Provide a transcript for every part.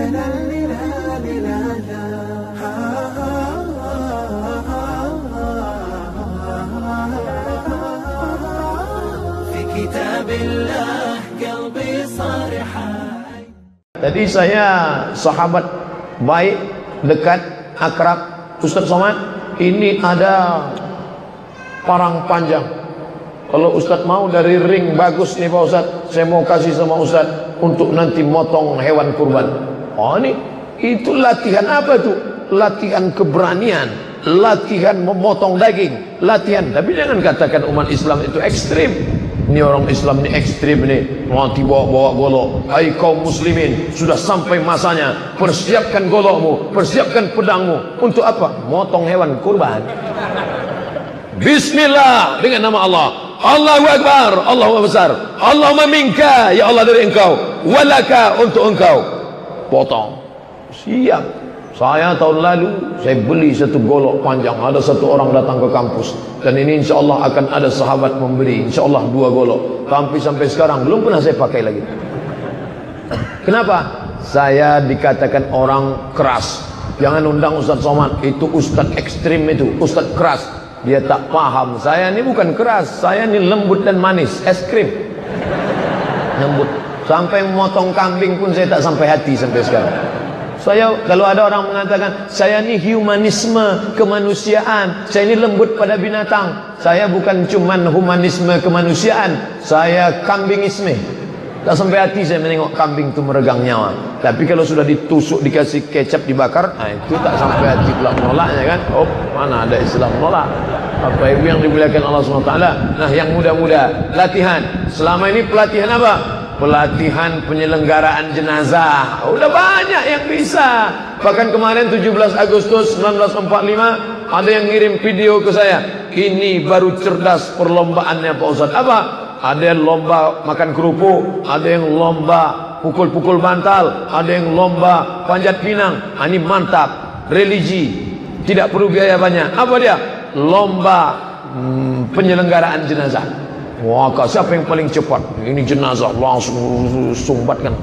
Tadi saya sahabat baik, dekat, akrab Ustaz Somad. Ini ada parang panjang. Kalau Ustaz mau dari ring bagus nih Pak Ustaz, saya mau kasih sama Ustaz untuk nanti motong hewan kurban. Oh ini, itu latihan apa tuh? Latihan keberanian, latihan memotong daging, latihan. Tapi jangan katakan umat Islam itu ekstrim. Ini orang Islam ini ekstrim ini, mati bawa golok. Hai kaum muslimin, sudah sampai masanya, persiapkan golokmu, persiapkan pedangmu. Untuk apa? Motong hewan kurban. Bismillah, dengan nama Allah. Allahu Akbar, Allahu besar. Allahumma minka, ya Allah dari engkau. Walaka, untuk engkau. Potong. Siap. Saya tahun lalu saya beli satu golok panjang. Ada satu orang datang ke kampus, dan ini insya Allah akan ada sahabat memberi, insya Allah 2 golok. Tapi sampai sekarang belum pernah saya pakai lagi. Kenapa? Saya dikatakan orang keras. Jangan undang Ustaz Somad, itu Ustaz ekstrim, itu Ustaz keras. Dia tak paham. Saya ini bukan keras, saya ini lembut dan manis, es krim. Lembut. Sampai memotong kambing pun saya tak sampai hati sampai sekarang. Saya, kalau ada orang mengatakan saya ini humanisme kemanusiaan, saya ini lembut pada binatang, saya bukan cuman humanisme kemanusiaan, saya kambingisme. Tak sampai hati saya menengok kambing itu meregang nyawa. Tapi kalau sudah ditusuk, dikasih kecap, dibakar, nah itu tak sampai hati pula menolaknya kan. Oh, mana ada Islam menolak. Apa ibu yang dimuliakan Allah SWT. Nah yang muda-muda, latihan. Selama ini pelatihan apa? Pelatihan penyelenggaraan jenazah. Udah banyak yang bisa. Bahkan kemarin 17 Agustus 1945 ada yang ngirim video ke saya. Ini baru cerdas perlombaannya Pak Ustaz. Apa? Ada yang lomba makan kerupuk, ada yang lomba pukul-pukul bantal, ada yang lomba panjat pinang. Ini mantap. Religi, tidak perlu biaya banyak. Apa dia? Lomba penyelenggaraan jenazah. Wah, siapa yang paling cepat? Ini jenazah langsung sumbatkan.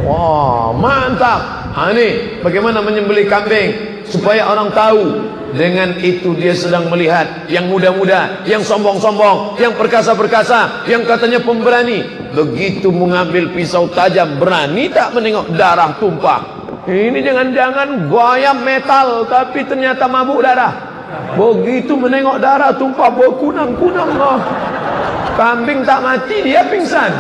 Wah, mantap. Ini bagaimana menyembelih kambing supaya orang tahu. Dengan itu dia sedang melihat yang muda-muda, yang sombong-sombong, yang perkasa-perkasa, yang katanya pemberani. Begitu mengambil pisau tajam, berani tak menengok darah tumpah. Ini jangan-jangan gaya metal tapi ternyata mabuk darah. Begitu menengok darah tumpah berkunang-kunang. Oh. Kambing tak mati, dia pingsan.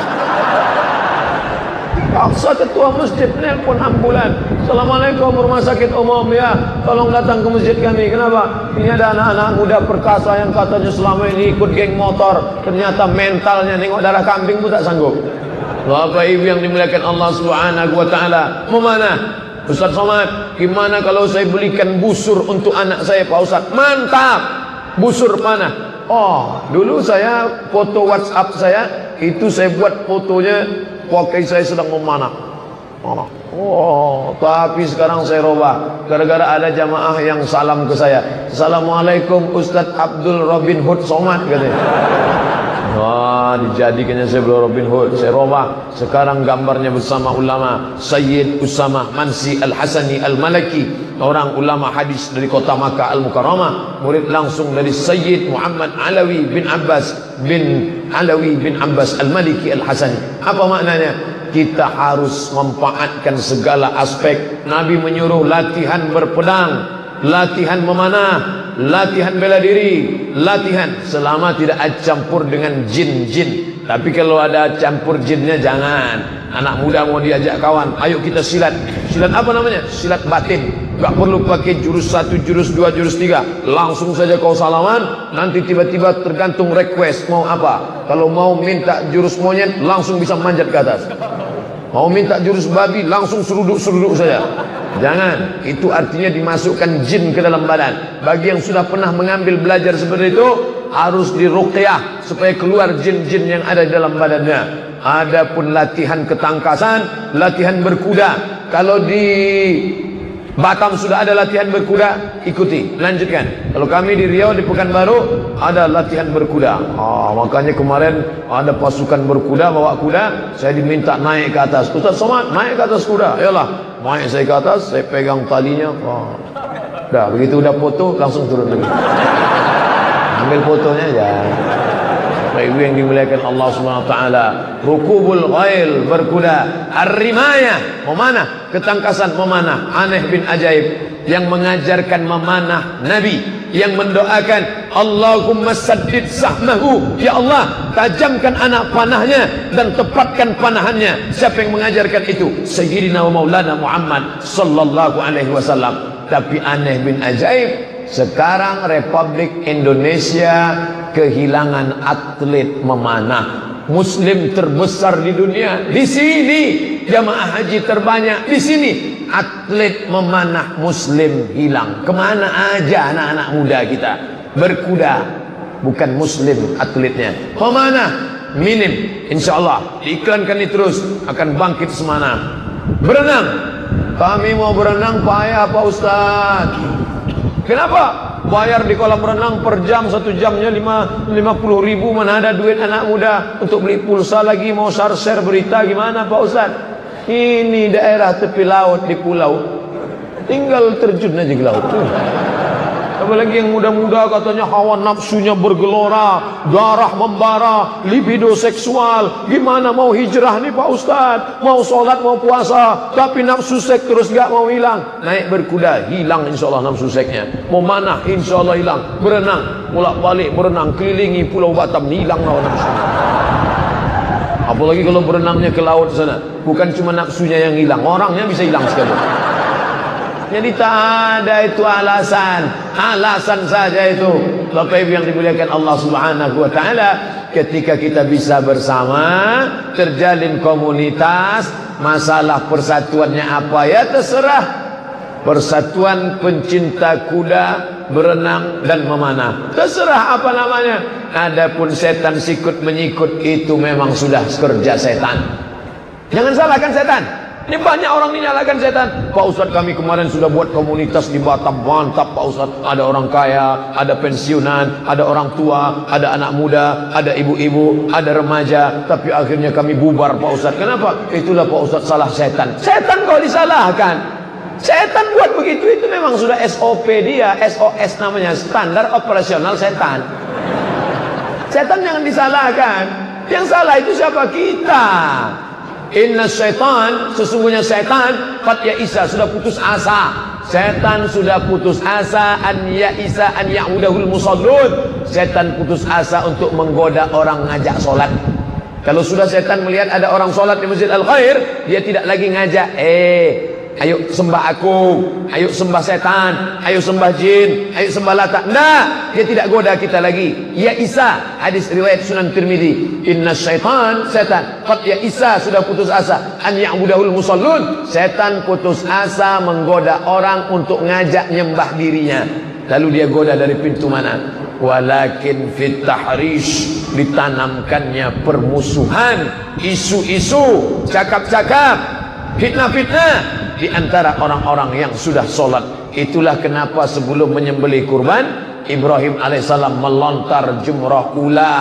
Paksa ketua masjid nelpon ambulan. Assalamualaikum, rumah sakit umum ya, tolong datang ke masjid kami. Kenapa? Ini ada anak-anak muda perkasa yang katanya selama ini ikut geng motor, ternyata mentalnya nengok darah kambing pun tak sanggup. Bapak ibu yang dimuliakan Allah Subhanahu wa taala, mau mana? Ustaz Somad, gimana kalau saya belikan busur untuk anak saya Pak Ustaz? Mantap. Busur mana? Oh, dulu saya foto WhatsApp saya itu saya buat fotonya pakai saya sedang memanah. Oh, tapi sekarang saya robah gara-gara ada jamaah yang salam ke saya. Assalamualaikum Ustaz Abdul Robin Hood Somad katanya. Wah, dijadikannya saya belum Robin Hood. Saya robah. Sekarang gambarnya bersama ulama Sayyid Usama Mansi Al-Hasani Al-Malaki, orang ulama hadis dari kota Makkah Al-Mukarramah, murid langsung dari Sayyid Muhammad Alawi bin Abbas Al-Maliki Al-Hasani. Apa maknanya? Kita harus memanfaatkan segala aspek. Nabi menyuruh latihan berpedang, latihan memanah, latihan bela diri, latihan selama tidak campur dengan jin-jin. Tapi kalau ada campur jinnya jangan. Anak muda mau diajak kawan, ayo kita silat. Silat apa namanya? Silat batin. Gak perlu pakai jurus 1, jurus 2, jurus 3. Langsung saja kau salaman. Nanti tiba-tiba tergantung request mau apa. Kalau mau minta jurus monyet, langsung bisa manjat ke atas. Mau minta jurus babi, langsung seruduk-seruduk saja. Jangan, itu artinya dimasukkan jin ke dalam badan. Bagi yang sudah pernah mengambil belajar seperti itu, harus diruqyah supaya keluar jin-jin yang ada di dalam badannya. Adapun latihan ketangkasan, latihan berkuda, kalau di Batam sudah ada latihan berkuda, ikuti, lanjutkan. Kalau kami di Riau, di Pekanbaru ada latihan berkuda. Makanya kemarin ada pasukan berkuda, bawa kuda, saya diminta naik ke atas. Ustaz Somad, naik ke atas kuda. Ayolah, naik saya ke atas, saya pegang talinya. Dah, begitu udah foto, langsung turun lagi. Ambil fotonya aja. Ibu yang dimuliakan Allah Subhanahu wa taala, rukubul ghail, berkuda, ar-rimayah, memanah, ketangkasan memanah. Aneh bin ajaib yang mengajarkan memanah Nabi, yang mendoakan Allahumma saddid sahmahu, ya Allah tajamkan anak panahnya dan tepatkan panahannya. Siapa yang mengajarkan itu? Sayyidina wa Maulana Muhammad sallallahu alaihi wasallam. Tapi aneh bin ajaib, sekarang Republik Indonesia kehilangan atlet memanah. Muslim terbesar di dunia di sini, jamaah haji terbanyak di sini, atlet memanah Muslim hilang. Kemana aja anak-anak muda kita? Berkuda, bukan Muslim atletnya. Memanah minim. Insya Allah diiklankan ini terus akan bangkit semana. Berenang, kami mau berenang payah Pak Ustaz. Kenapa? Bayar di kolam renang per jam, 1 jamnya 50.000. Mana ada duit anak muda untuk beli pulsa lagi, mau share berita gimana Pak Ustaz? Ini daerah tepi laut di pulau, tinggal terjun aja ke laut. Apalagi yang muda-muda katanya hawa nafsunya bergelora, darah membara, libido seksual. Gimana mau hijrah nih Pak Ustaz? Mau sholat, mau puasa, tapi nafsu seks terus gak mau hilang. Naik berkuda, hilang insya Allah nafsu seksnya. Mau manah, insya Allah hilang. Berenang, bolak-balik berenang, kelilingi Pulau Batam, hilang hawa nafsu. Apalagi kalau berenangnya ke laut sana, bukan cuma nafsunya yang hilang, orangnya bisa hilang sekali. Jadi tak ada itu alasan saja itu. Bapak Ibu yang dimuliakan Allah Subhanahu wa taala, ketika kita bisa bersama, terjalin komunitas, masalah persatuannya apa ya terserah. Persatuan pencinta kuda, berenang dan memanah, terserah apa namanya. Adapun setan sikut menyikut itu memang sudah kerja setan. Jangan salahkan setan. Ini banyak orang dinyalakan setan. Pak Ustadz, kami kemarin sudah buat komunitas di Batam, mantap Pak Ustadz. Ada orang kaya, ada pensiunan, ada orang tua, ada anak muda, ada ibu-ibu, ada remaja. Tapi akhirnya kami bubar Pak Ustadz. Kenapa? Itulah Pak Ustadz, salah setan. Setan kau disalahkan. Setan buat begitu, itu memang sudah SOP dia, SOS namanya, standar operasional setan. Setan jangan disalahkan. Yang salah itu siapa? Kita. Inna syaitan, sesungguhnya setan, qad ya'isa, sudah putus asa. Setan sudah putus asa, an ya'isa an ya'udahul musallun. Setan putus asa untuk menggoda orang ngajak solat. Kalau sudah setan melihat ada orang solat di Masjid Al-Khair, dia tidak lagi ngajak, ayo sembah aku, ayo sembah setan, ayo sembah jin, ayo sembah Lata. Nah, dia tidak goda kita lagi. Ya Isa, hadis riwayat Sunan Tirmidzi. Inna syaitan, setan, qad ya Isa, sudah putus asa, an ya'budahul musallun. Setan putus asa menggoda orang untuk ngajak nyembah dirinya. Lalu dia goda dari pintu mana? Walakin fit tahrish, ditanamkannya permusuhan, isu-isu, cakap-cakap, fitnah-fitnah di antara orang-orang yang sudah sholat. Itulah kenapa sebelum menyembelih kurban, Ibrahim alaihissalam melontar jumrah ula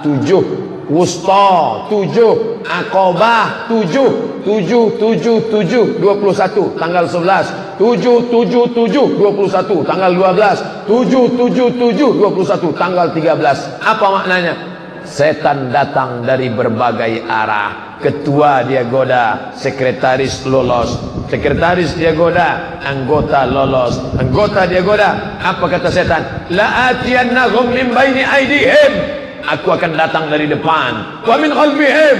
7, wusta 7, akobah 7, 7, 7, 7, 21 tanggal 11, 7, 7, 7, 21 tanggal 12, 7, 7, 7, 21 tanggal 13. Apa maknanya? Setan datang dari berbagai arah. Ketua dia goda, sekretaris lolos, sekretaris dia goda, anggota lolos, anggota dia goda. Apa kata setan? La atiyannahum min baini aidihim, aku akan datang dari depan, wa min khalfihim,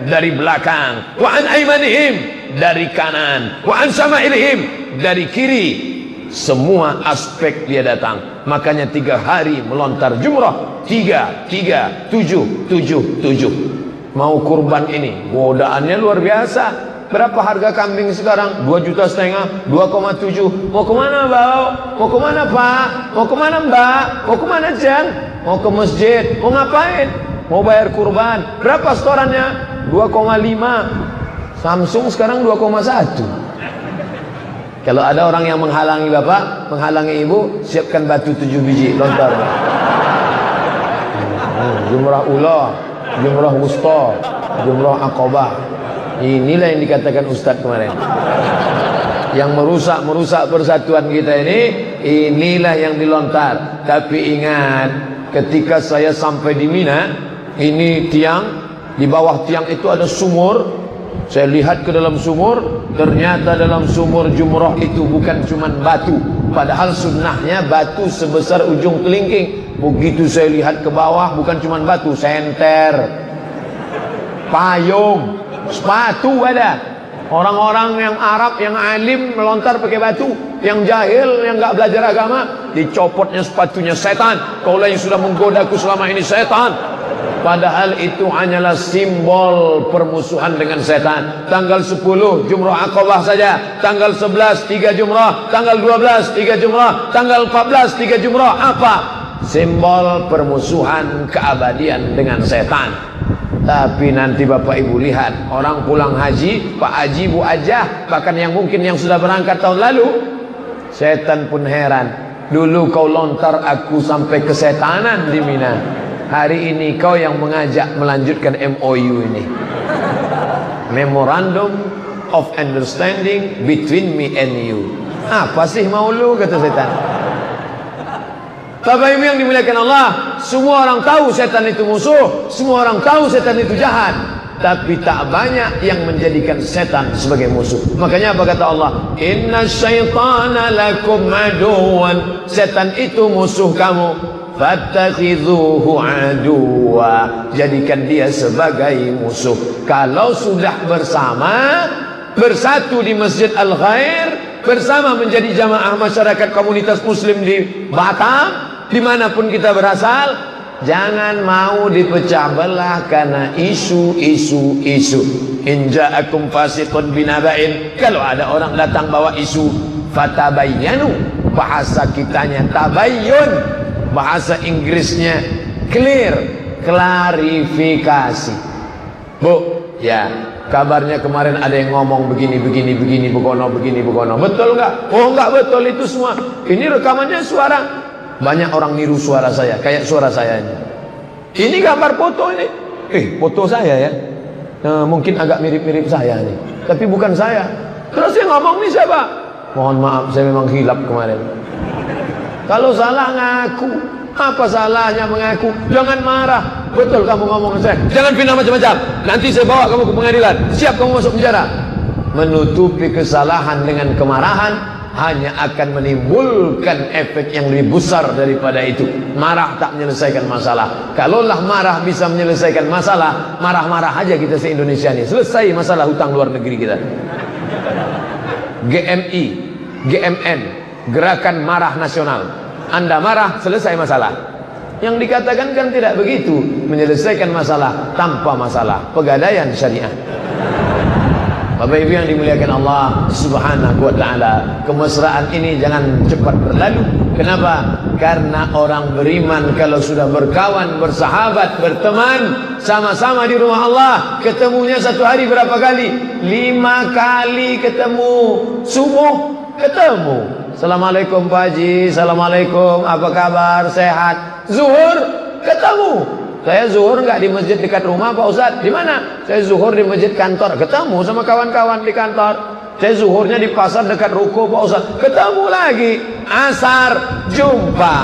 dari belakang, wa an aymanihim, dari kanan, wa an sama'ilihim, dari kiri. Semua aspek dia datang. Makanya 3 hari melontar jumrah, 3, 7, 7, 7. Mau kurban ini, godaannya luar biasa. Berapa harga kambing sekarang? 2,5 juta, 2,7. Mau kemana Bau? Mau kemana Pak? Mau kemana Mbak? Mau kemana Jang? Mau ke masjid? Mau ngapain? Mau bayar kurban. Berapa setorannya? 2,5. Samsung sekarang 2,1. Kalau ada orang yang menghalangi bapak, menghalangi ibu, siapkan batu 7 biji, lontar. Jumrah ula, jumrah wusta, jumrah aqabah. Inilah yang dikatakan Ustadz kemarin. Yang merusak persatuan kita ini, inilah yang dilontar. Tapi ingat, ketika saya sampai di Mina, ini tiang, di bawah tiang itu ada sumur. Saya lihat ke dalam sumur, ternyata dalam sumur jumrah itu bukan cuma batu. Padahal sunnahnya batu sebesar ujung kelingking. Begitu saya lihat ke bawah, bukan cuma batu, senter, payung, sepatu ada. Orang-orang yang Arab, yang alim melontar pakai batu. Yang jahil, yang gak belajar agama, dicopotnya sepatunya setan. Kaulah yang sudah menggodaku selama ini setan. Padahal itu hanyalah simbol permusuhan dengan setan. Tanggal 10 jumrah Aqabah saja, tanggal 11 3 jumrah, tanggal 12 3 jumrah, tanggal 14 3 jumrah. Apa? Simbol permusuhan keabadian dengan setan. Tapi nanti Bapak Ibu lihat, orang pulang haji, Pak Haji, Bu Ajah, bahkan yang mungkin yang sudah berangkat tahun lalu, setan pun heran. Dulu kau lontar aku sampai kesetanan di Mina. Hari ini kau yang mengajak melanjutkan MOU ini, Memorandum of Understanding between me and you. Apa sih mau lu, kata setan. Bapak Ibu yang dimuliakan Allah, semua orang tahu setan itu musuh, semua orang tahu setan itu jahat, tapi tak banyak yang menjadikan setan sebagai musuh. Makanya apa kata Allah? Inna syaitana lakum aduwan. Setan itu musuh kamu. Fattakhidhuhu aduwa. Jadikan dia sebagai musuh. Kalau sudah bersama, bersatu di Masjid Al-Khair, bersama menjadi jamaah masyarakat komunitas muslim di Batam, dimanapun kita berasal, jangan mau dipecah belah karena isu-isu. In ja'akum fasiqun binaba'in. Kalau ada orang datang bawa isu, fatabayyanu. Bahasa kitanya tabayyun, bahasa Inggrisnya clear, klarifikasi. Bu, ya, kabarnya kemarin ada yang ngomong begini, begono. Betul nggak? Oh nggak betul itu semua. Ini rekamannya suara. Banyak orang niru suara saya, kayak suara saya ini. Ini gambar foto ini. Foto saya ya. Mungkin agak mirip-mirip saya nih. Tapi bukan saya. Terus yang ngomong nih siapa? Mohon maaf, saya memang hilap kemarin. Kalau salah ngaku. Apa salahnya mengaku? Jangan marah. Betul kamu ngomong saya. Jangan pindah macam-macam. Nanti saya bawa kamu ke pengadilan. Siap kamu masuk penjara. Menutupi kesalahan dengan kemarahan hanya akan menimbulkan efek yang lebih besar daripada itu. Marah tak menyelesaikan masalah. Kalaulah marah bisa menyelesaikan masalah, marah-marah aja kita se-Indonesia ini. Selesai masalah hutang luar negeri kita. GMI, GMN, Gerakan Marah Nasional. Anda marah, selesai masalah. Yang dikatakan kan tidak begitu. Menyelesaikan masalah tanpa masalah. Pegadaian syariah. Bapak Ibu yang dimuliakan Allah Subhanahu wa ta'ala, kemesraan ini jangan cepat berlalu. Kenapa? Karena orang beriman kalau sudah berkawan, bersahabat, berteman, sama-sama di rumah Allah, ketemunya satu hari berapa kali? 5 kali ketemu. Subuh ketemu, Assalamualaikum Pak Haji, Assalamualaikum, apa kabar, sehat. Zuhur ketemu. Saya zuhur nggak di masjid dekat rumah Pak Ustadz? Di mana? Saya zuhur di masjid kantor. Ketemu sama kawan-kawan di kantor. Saya zuhurnya di pasar dekat ruko Pak Ustadz. Ketemu lagi. Asar jumpa.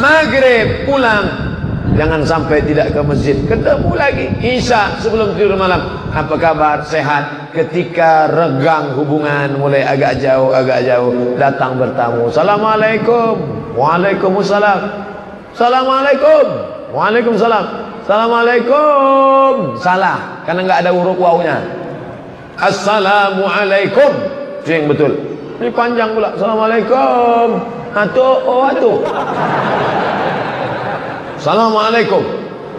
Maghrib pulang. Jangan sampai tidak ke masjid. Ketemu lagi. Isya sebelum tidur malam. Apa kabar? Sehat. Ketika regang hubungan mulai agak jauh, datang bertamu. Assalamualaikum. Waalaikumsalam. Assalamualaikum. Waalaikumsalam. Assalamualaikum. Salah, karena nggak ada huruf wawunya. Assalamualaikum. Itu yang betul. Ini panjang pula. Assalamualaikum. Atuh. Assalamualaikum.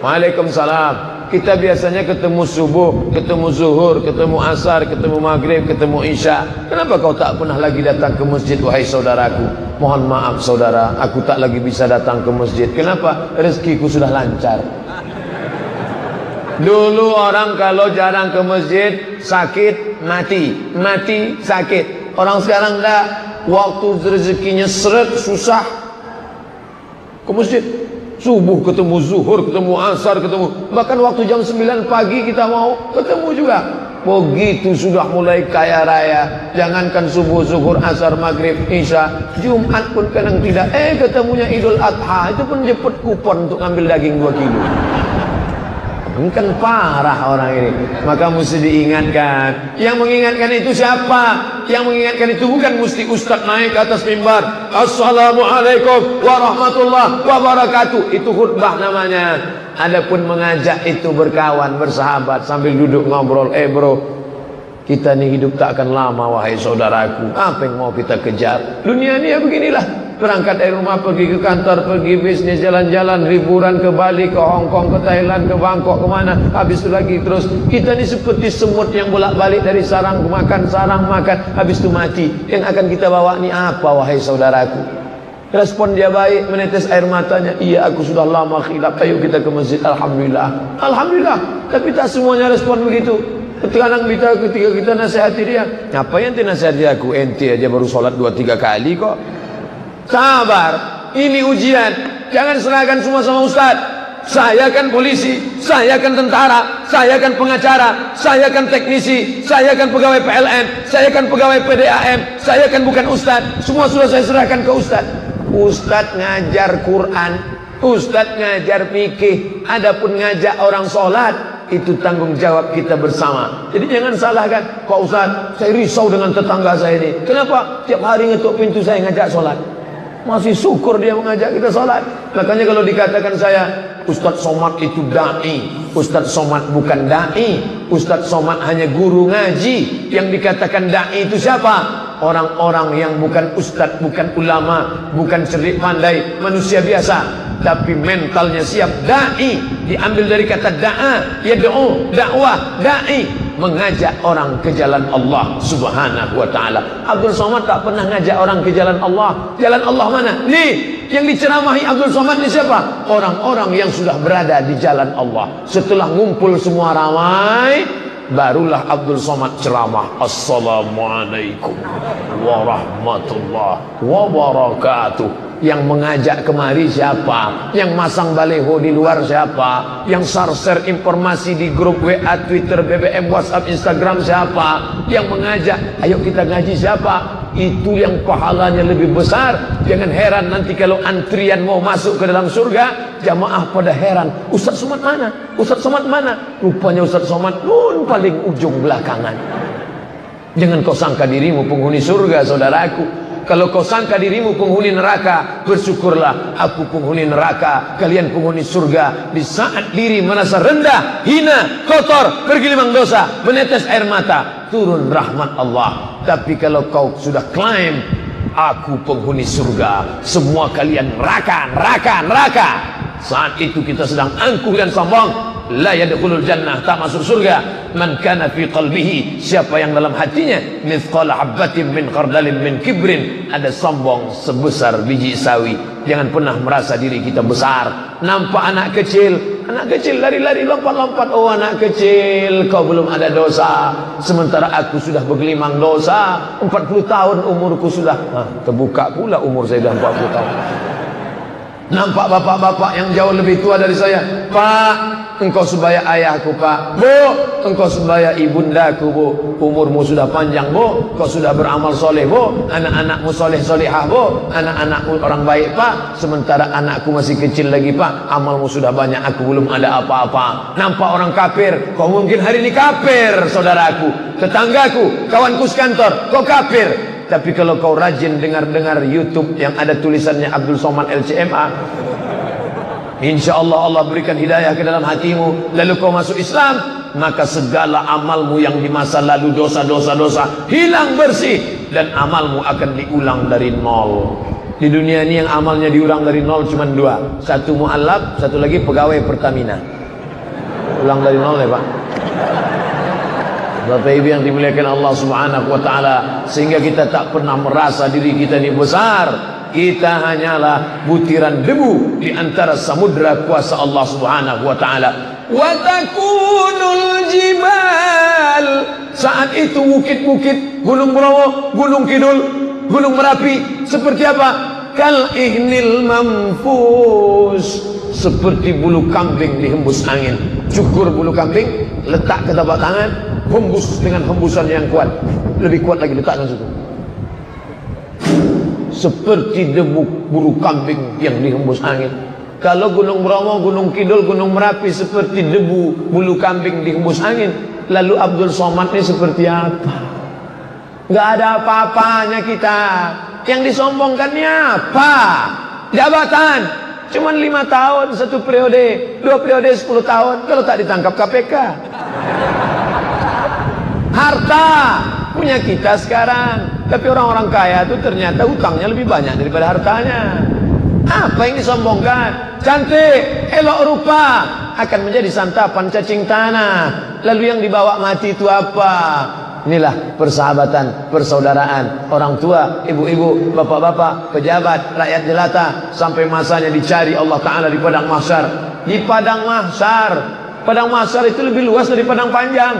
Waalaikumsalam. Kita biasanya ketemu subuh, ketemu zuhur, ketemu asar, ketemu maghrib, ketemu isya. Kenapa kau tak pernah lagi datang ke masjid, wahai saudaraku? Mohon maaf saudara, aku tak lagi bisa datang ke masjid. Kenapa? Rezekiku sudah lancar. Dulu orang kalau jarang ke masjid, sakit, mati, sakit. Orang sekarang enggak. waktu rezekinya seret, susah ke masjid. Subuh ketemu, zuhur ketemu, asar ketemu, bahkan waktu jam 9 pagi kita mau ketemu juga. Begitu sudah mulai kaya raya, jangankan subuh, zuhur, asar, maghrib, isya, Jumat pun kadang tidak. Ketemunya Idul Adha, itu pun jemput kupon untuk ngambil daging 2 kilo. Ini kan parah orang ini. Maka mesti diingatkan. Yang mengingatkan itu siapa? Yang mengingatkan itu bukan mesti ustaz naik ke atas mimbar, Assalamualaikum warahmatullahi wabarakatuh. Itu khutbah namanya. Adapun mengajak itu berkawan, bersahabat, sambil duduk ngobrol. Bro, kita ini hidup tak akan lama wahai saudaraku. Apa yang mau kita kejar? Dunia ini ya beginilah. Berangkat dari rumah, pergi ke kantor, pergi bisnis, jalan-jalan, liburan ke Bali, ke Hong Kong, ke Thailand, ke Bangkok, kemana. Habis itu lagi terus. Kita ini seperti semut yang bolak-balik dari sarang makan, sarang makan, habis itu mati. Yang akan kita bawa ini apa wahai saudaraku? Respon dia baik, menetes air matanya. Iya, aku sudah lama khilaf, ayo kita ke masjid. Alhamdulillah, Alhamdulillah. Tapi tak semuanya respon begitu. Ketika kita nasihati dia, ngapain ente nasihati aku? Ente aja baru sholat 2-3 kali kok. Sabar, ini ujian. Jangan serahkan semua sama ustaz. Saya kan polisi, saya kan tentara, saya kan pengacara, saya kan teknisi, saya kan pegawai PLN, saya kan pegawai PDAM, saya kan bukan ustaz. Semua sudah saya serahkan ke ustaz. Ustaz ngajar Quran, ustaz ngajar fikih, adapun ngajak orang sholat, itu tanggung jawab kita bersama. Jadi jangan salahkan, kok ustaz, saya risau dengan tetangga saya ini. Kenapa? Tiap hari ngetuk pintu saya ngajak sholat. Masih syukur dia mengajak kita sholat. Makanya kalau dikatakan saya, Ustaz Somad itu da'i, Ustaz Somad bukan da'i. Ustaz Somad hanya guru ngaji. Yang dikatakan da'i itu siapa? Orang-orang yang bukan ustaz, bukan ulama, bukan cerdik pandai, manusia biasa, tapi mentalnya siap. Da'i diambil dari kata da'a, yad'u, dakwah, da'i, mengajak orang ke jalan Allah subhanahu wa ta'ala. Abdul Somad tak pernah ngajak orang ke jalan Allah. Jalan Allah mana? Nih, yang diceramahi Abdul Somad ni siapa? Orang-orang yang sudah berada di jalan Allah. Setelah ngumpul semua ramai, barulah Abdul Somad ceramah. Assalamualaikum warahmatullahi wabarakatuh. Yang mengajak kemari siapa? Yang masang baleho di luar siapa? Yang share informasi di grup WA, Twitter, BBM, WhatsApp, Instagram siapa? Yang mengajak, ayo kita ngaji siapa? Itu yang pahalanya lebih besar. Jangan heran nanti kalau antrian mau masuk ke dalam surga, jamaah pada heran, Ustaz Somad mana? Ustaz Somad mana? Rupanya Ustaz Somad paling ujung belakangan. Jangan kau sangka dirimu penghuni surga, saudaraku. Kalau kau sangka dirimu penghuni neraka, bersyukurlah, aku penghuni neraka, kalian penghuni surga. Di saat diri merasa rendah, hina, kotor, bergelimang dosa, menetes air mata, turun rahmat Allah. Tapi kalau kau sudah klaim, aku penghuni surga, semua kalian neraka, neraka, neraka, saat itu kita sedang angkuh dan sombong. La yadkhulul jannah, tak masuk surga, man kana fi qalbihi, siapa yang dalam hatinya mithqala habatin min khardalin min kibrin, ada sombong sebesar biji sawi. Jangan pernah merasa diri kita besar. Nampak anak kecil lari-lari, lompat-lompat, oh anak kecil, kau belum ada dosa, sementara aku sudah bergelimang dosa. 40 tahun umurku sudah, terbuka pula umur saya dah 40 tahun. Nampak bapak-bapak yang jauh lebih tua dari saya, Pak, engkau sebaya ayahku, Pak. Bu, engkau sebaya ibundaku, Bu. Umurmu sudah panjang, Bu. Kau sudah beramal soleh, Bu. Anak-anakmu soleh-solehah, Bu. Anak-anakmu orang baik, Pak. Sementara anakku masih kecil lagi, Pak. Amalmu sudah banyak, aku belum ada apa-apa. Nampak orang kafir, kau mungkin hari ini kafir, saudaraku. Tetanggaku, kawanku sekantor, kau kafir. Tapi kalau kau rajin dengar-dengar YouTube yang ada tulisannya Abdul Somad LCMA, insya Allah Allah berikan hidayah ke dalam hatimu, lalu kau masuk Islam, maka segala amalmu yang di masa lalu, dosa-dosa hilang bersih, dan amalmu akan diulang dari nol. Di dunia ini yang amalnya diulang dari nol cuma 2, satu mu'alaf, satu lagi pegawai Pertamina. Ulang dari nol ya Pak. Bapak Ibu yang dimuliakan Allah Subhanahu wa taala, sehingga kita tak pernah merasa diri kita ini besar. Kita hanyalah butiran debu di antara samudra kuasa Allah Subhanahu wa taala. Wa takunul jibal, saat itu bukit-bukit, Gunung Bromo, Gunung Kidul, Gunung Merapi seperti apa? Kal ihnil manfus, seperti bulu kambing dihembus angin. Cukur bulu kambing, letak ke telapak tangan, hembus dengan hembusan yang kuat. Lebih kuat lagi, letakkan situ. Seperti debu bulu kambing yang dihembus angin. Kalau Gunung Bromo, Gunung Kidul, Gunung Merapi seperti debu bulu kambing dihembus angin, lalu Abdul Somad ini seperti apa? Nggak ada apa-apanya kita. Yang disombongkannya apa? Jabatan. Cuman 5 tahun, 1 periode, 2 periode 10 tahun. Kalau tak ditangkap KPK. Harta punya kita sekarang. Tapi orang-orang kaya itu ternyata utangnya lebih banyak daripada hartanya. Apa yang disombongkan? Cantik, elok rupa, akan menjadi santapan cacing tanah. Lalu yang dibawa mati itu apa? Inilah persahabatan, persaudaraan, orang tua, ibu-ibu, bapak-bapak, pejabat, rakyat jelata, sampai masanya dicari Allah Ta'ala di padang mahsyar. Di padang mahsyar, padang mahsyar itu lebih luas dari padang panjang.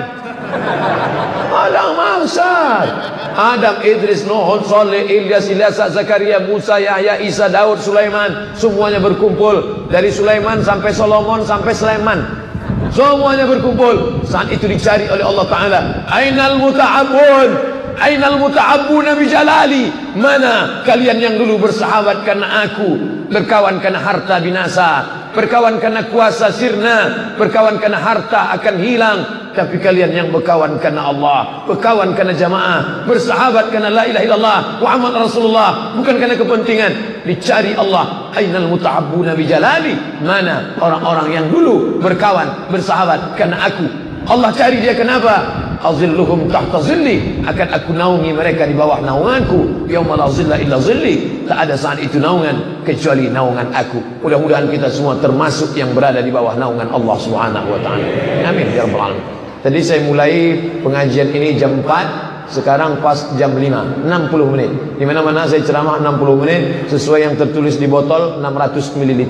Padang mahsyar, Adam, Idris, Nuh, Saleh, Ilyas, Ilyasa, Zakaria, Musa, Yahya, Isa, Daud, Sulaiman, semuanya berkumpul. Dari Sulaiman sampai Solomon sampai Sulaiman, semuanya berkumpul. Saat itu dicari oleh Allah Ta'ala. Ainal muta'abbun, ainal muta'abbuna bijalali. Mana kalian yang dulu bersahabat karena aku, berkawan karena harta binasa, berkawan karena kuasa sirna, berkawan karena harta akan hilang. Tapi kalian yang berkawan karena Allah, berkawan karena jamaah, bersahabat karena la ilaha illallah Muhammad Rasulullah, bukan karena kepentingan. Dicari Allah. Ainal muta'abbuna bijalali. Mana orang-orang yang dulu berkawan, bersahabat karena aku. Allah cari dia, kenapa? Azilluhum tahta zilli, akan aku naungi mereka di bawah naunganku. Yauma la zilla illa zilli, tak ada saat itu naungan kecuali naungan aku. Mudah-mudahan kita semua termasuk yang berada di bawah naungan Allah Subhanahu wa taala. Amin ya rabbal alamin. Tadi saya mulai pengajian ini jam 4, sekarang pas jam 5, 60 menit. Di mana-mana saya ceramah 60 menit sesuai yang tertulis di botol 600 ml.